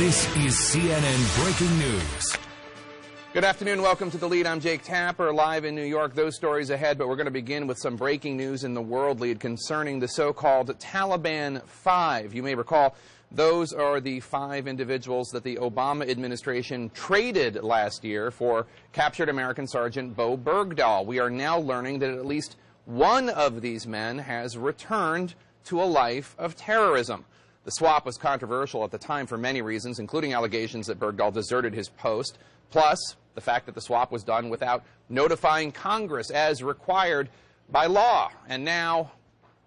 This is CNN Breaking News. Good afternoon. Welcome to The Lead. I'm Jake Tapper, live in New York. Those stories ahead, but we're going to begin with some breaking news in the world lead concerning the so-called Taliban 5. You may recall those are the 5 individuals that the Obama administration traded last year for captured American Sergeant Bo Bergdahl. We are now learning that at least one of these men has returned to a life of terrorism. The swap was controversial at the time for many reasons, including allegations that Bergdahl deserted his post, plus the fact that the swap was done without notifying Congress as required by law. And now,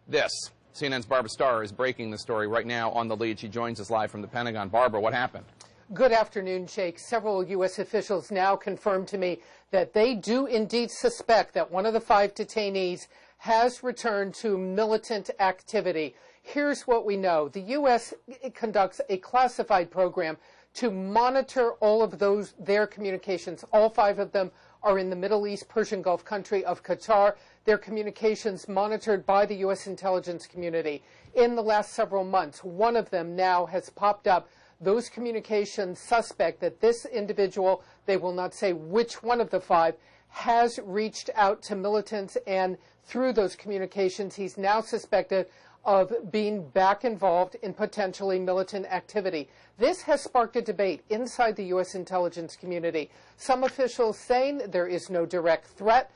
this. CNN's Barbara Starr is breaking the story right now on The Lead. She joins us live from the Pentagon. Barbara, what happened? Good afternoon, Jake. Several U.S. officials now confirmed to me that they do indeed suspect that one of the 5 detainees has returned to militant activity. Here's what we know. The U.S. conducts a classified program to monitor all of their communications. All 5 of them are in the Middle East, Persian Gulf country of Qatar. Their communications monitored by the U.S. intelligence community. In the last several months, one of them now has popped up. Those communications suspect that this individual, they will not say which one of the 5, has reached out to militants, and through those communications, he's now suspected of being back involved in potentially militant activity. This has sparked a debate inside the U.S. intelligence community. Some officials saying there is no direct threat.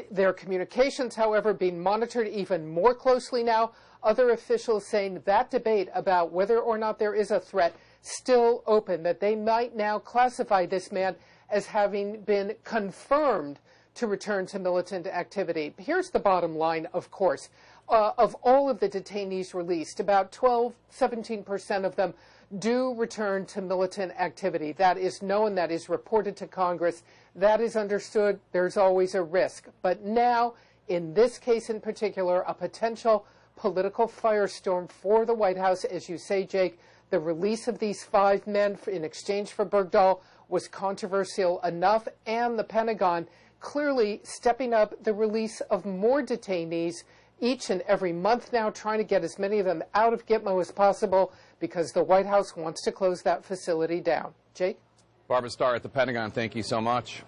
Their communications, however, being monitored even more closely now. Other officials saying that debate about whether or not there is a threat still open, that they might now classify this man as having been confirmed to return to militant activity. Here's the bottom line, of course. Of all of the detainees released, about 17% of them do return to militant activity. That is known, that is reported to Congress, that is understood. There's always a risk. But now, in this case in particular, a potential political firestorm for the White House. As you say, Jake, the release of these 5 men in exchange for Bergdahl was controversial enough, and the Pentagon clearly stepping up the release of more detainees each and every month now, trying to get as many of them out of Gitmo as possible because the White House wants to close that facility down. Jake? Barbara Starr at the Pentagon, thank you so much.